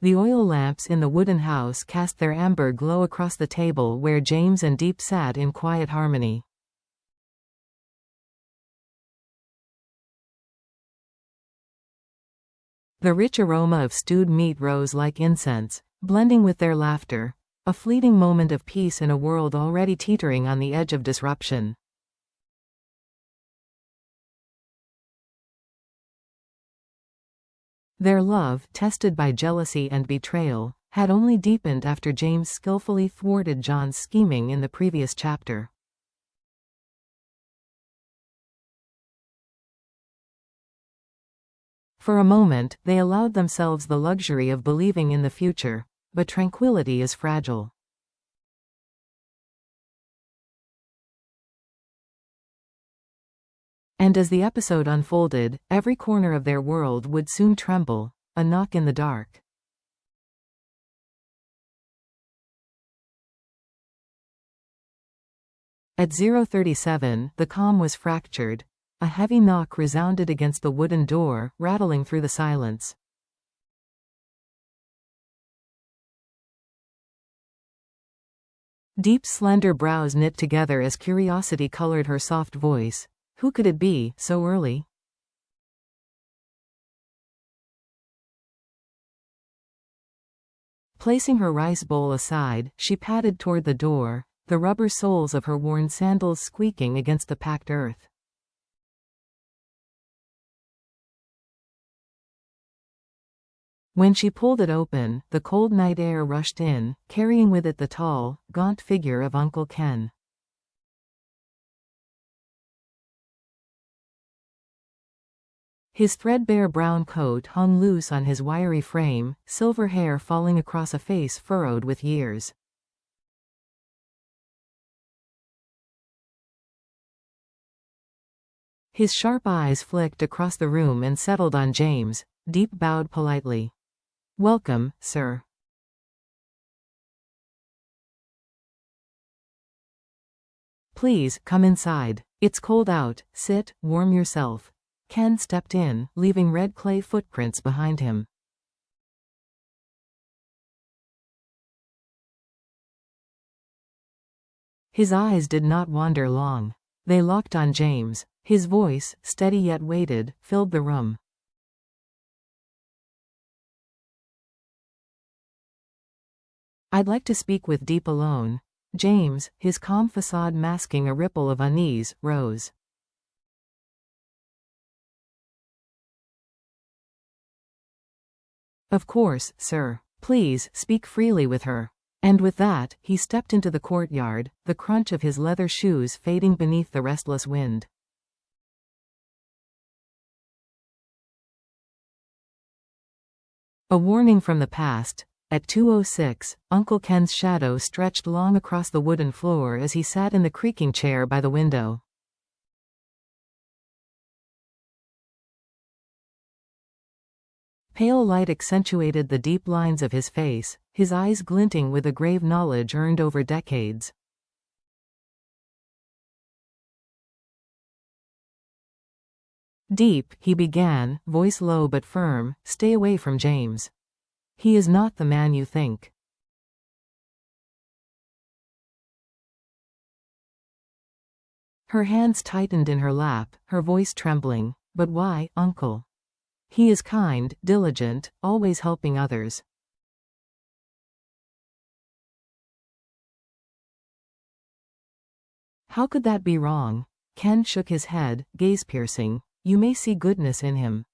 The oil lamps in the wooden house cast their amber glow across the table where James and Diep sat in quiet harmony. The rich aroma of stewed meat rose like incense, blending with their laughter, a fleeting moment of peace in a world already teetering on the edge of disruption. Their love, tested by jealousy and betrayal, had only deepened after James skillfully thwarted John's scheming in the previous chapter. For a moment, they allowed themselves the luxury of believing in the future, but tranquility is fragile. And as the episode unfolded, every corner of their world would soon tremble, a knock in the dark. At 0:37, the calm was fractured. A heavy knock resounded against the wooden door, rattling through the silence. Diep's slender brows knit together as curiosity colored her soft voice. Who could it be, so early? Placing her rice bowl aside, she padded toward the door, the rubber soles of her worn sandals squeaking against the packed earth. When she pulled it open, the cold night air rushed in, carrying with it the tall, gaunt figure of Uncle Ken. His threadbare brown coat hung loose on his wiry frame, silver hair falling across a face furrowed with years. His sharp eyes flicked across the room and settled on James. Diep bowed politely. "Welcome, sir." "Please, come inside. It's cold out. Sit, warm yourself." Ken stepped in, leaving red clay footprints behind him. His eyes did not wander long. They locked on James. His voice, steady yet weighted, filled the room. "I'd like to speak with Diep alone." James, his calm facade masking a ripple of unease, rose. "Of course, sir. Please, speak freely with her." And with that, he stepped into the courtyard, the crunch of his leather shoes fading beneath the restless wind. A warning from the past. At 2:06, Uncle Ken's shadow stretched long across the wooden floor as he sat in the creaking chair by the window. Pale light accentuated the deep lines of his face, his eyes glinting with a grave knowledge earned over decades. "Diep," he began, voice low but firm, "stay away from James. He is not the man you think." Her hands tightened in her lap, her voice trembling. "But why, Uncle? He is kind, diligent, always helping others." "How could that be wrong?" Ken shook his head, gaze piercing. "You may see goodness in him."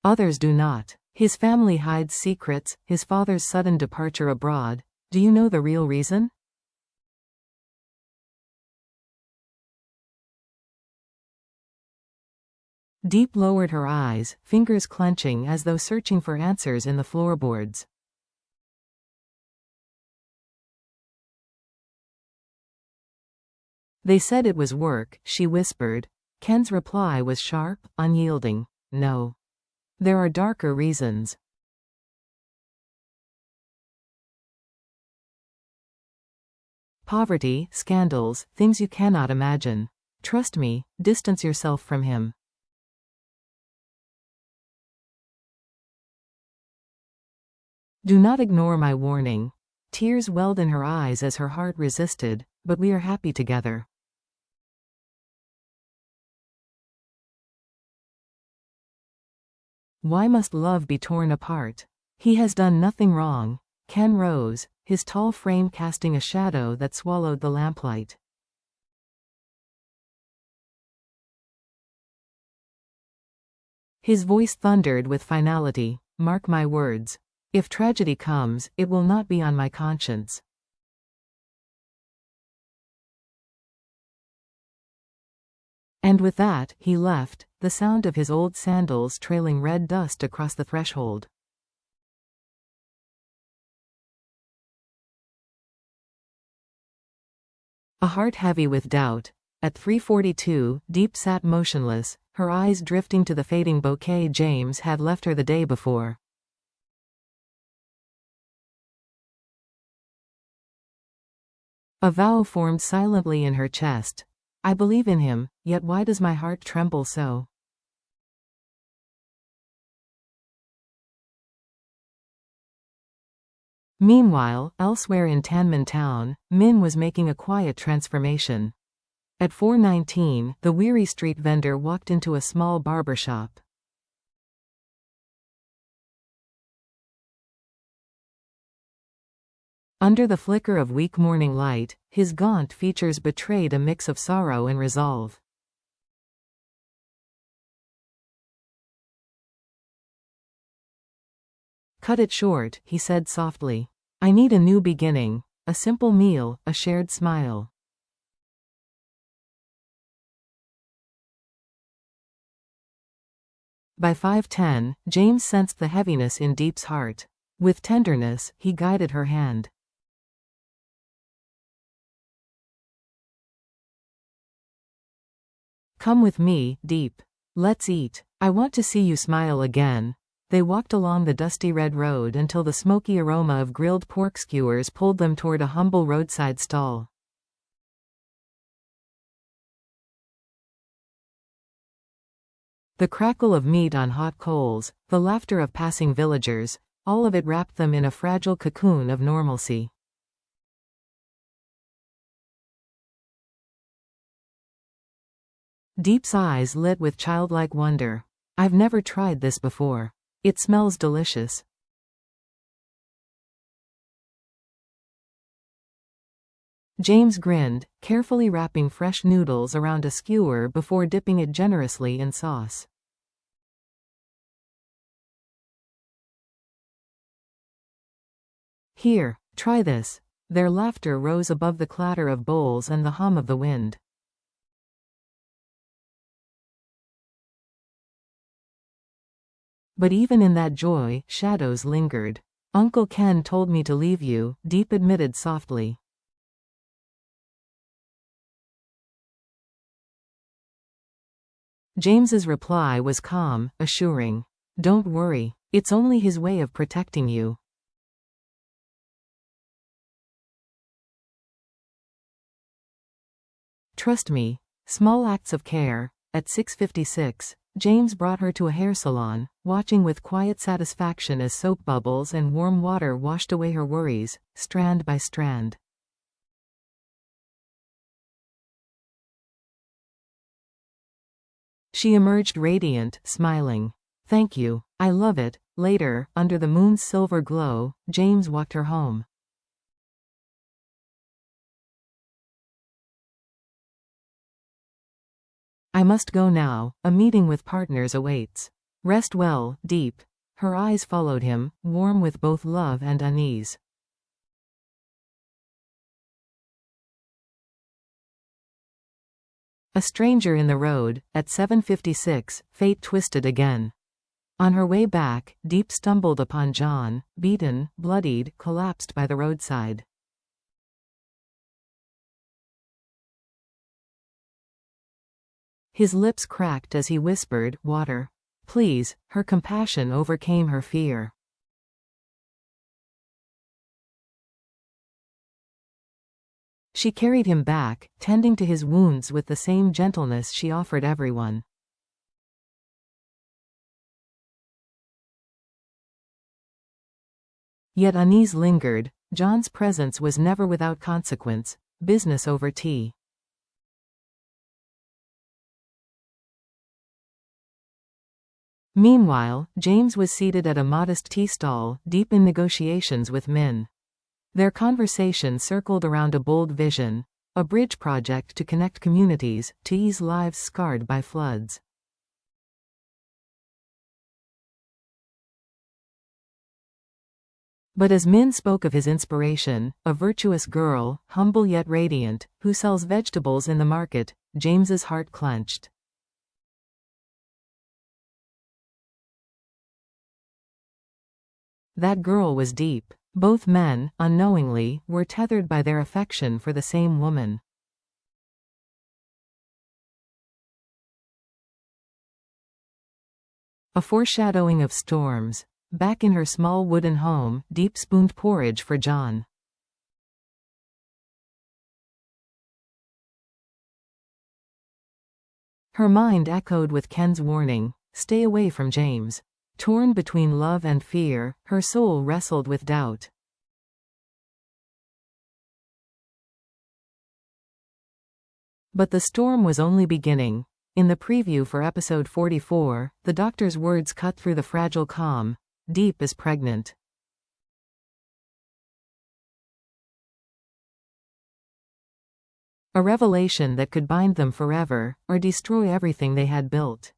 "Others do not. His family hides secrets, his father's sudden departure abroad. Do you know the real reason?" Diep lowered her eyes, fingers clenching as though searching for answers in the floorboards. "They said it was work," she whispered. Ken's reply was sharp, unyielding. "No. There are darker reasons." "Poverty, scandals, things you cannot imagine. Trust me, distance yourself from him." Do not ignore my warning. Tears welled in her eyes as her heart resisted, but we are happy together. Why must love be torn apart? He has done nothing wrong. Ken rose, his tall frame casting a shadow that swallowed the lamplight. His voice thundered with finality. Mark my words. If tragedy comes, it will not be on my conscience. And with that, he left, the sound of his old sandals trailing red dust across the threshold. A heart heavy with doubt. At 3:42, Diep sat motionless, her eyes drifting to the fading bouquet James had left her the day before. A vow formed silently in her chest. I believe in him, yet why does my heart tremble so? Meanwhile, elsewhere in Tanman Town, Min was making a quiet transformation. At 4:19, the weary street vendor walked into a small barber shop. Under the flicker of weak morning light, his gaunt features betrayed a mix of sorrow and resolve. Cut it short, he said softly. I need a new beginning, a simple meal, a shared smile. By 5:10, James sensed the heaviness in Diep's heart. With tenderness, he guided her hand. Come with me, Diep. Let's eat. I want to see you smile again. They walked along the dusty red road until the smoky aroma of grilled pork skewers pulled them toward a humble roadside stall. The crackle of meat on hot coals, the laughter of passing villagers, all of it wrapped them in a fragile cocoon of normalcy. Diep's eyes lit with childlike wonder. I've never tried this before. It smells delicious. James grinned, carefully wrapping fresh noodles around a skewer before dipping it generously in sauce. Here, try this. Their laughter rose above the clatter of bowls and the hum of the wind. But even in that joy, shadows lingered. Uncle Ken told me to leave you, Diep admitted softly. James's reply was calm, assuring. Don't worry. It's only his way of protecting you. Trust me. Small acts of care. At 6:56, James brought her to a hair salon, watching with quiet satisfaction as soap bubbles and warm water washed away her worries, strand by strand. She emerged radiant, smiling. Thank you. I love it. Later, under the moon's silver glow, James walked her home. I must go now, a meeting with partners awaits. Rest well, Diep. Her eyes followed him, warm with both love and unease. A stranger in the road. At 7:56, fate twisted again. On her way back, Diep stumbled upon John, beaten, bloodied, collapsed by the roadside. His lips cracked as he whispered, "Water. Please." Her compassion overcame her fear. She carried him back, tending to his wounds with the same gentleness she offered everyone. Yet unease lingered. John's presence was never without consequence. Business over tea. Meanwhile, James was seated at a modest tea stall, deep in negotiations with Min. Their conversation circled around a bold vision, a bridge project to connect communities, to ease lives scarred by floods. But as Min spoke of his inspiration, a virtuous girl, humble yet radiant, who sells vegetables in the market, James's heart clenched. That girl was Diep. Both men, unknowingly, were tethered by their affection for the same woman. A foreshadowing of storms. Back in her small wooden home, Diep spooned porridge for John. Her mind echoed with Ken's warning, "Stay away from James." Torn between love and fear, her soul wrestled with doubt. But the storm was only beginning. In the preview for episode 44, the doctor's words cut through the fragile calm. Diep is pregnant. A revelation that could bind them forever, or destroy everything they had built.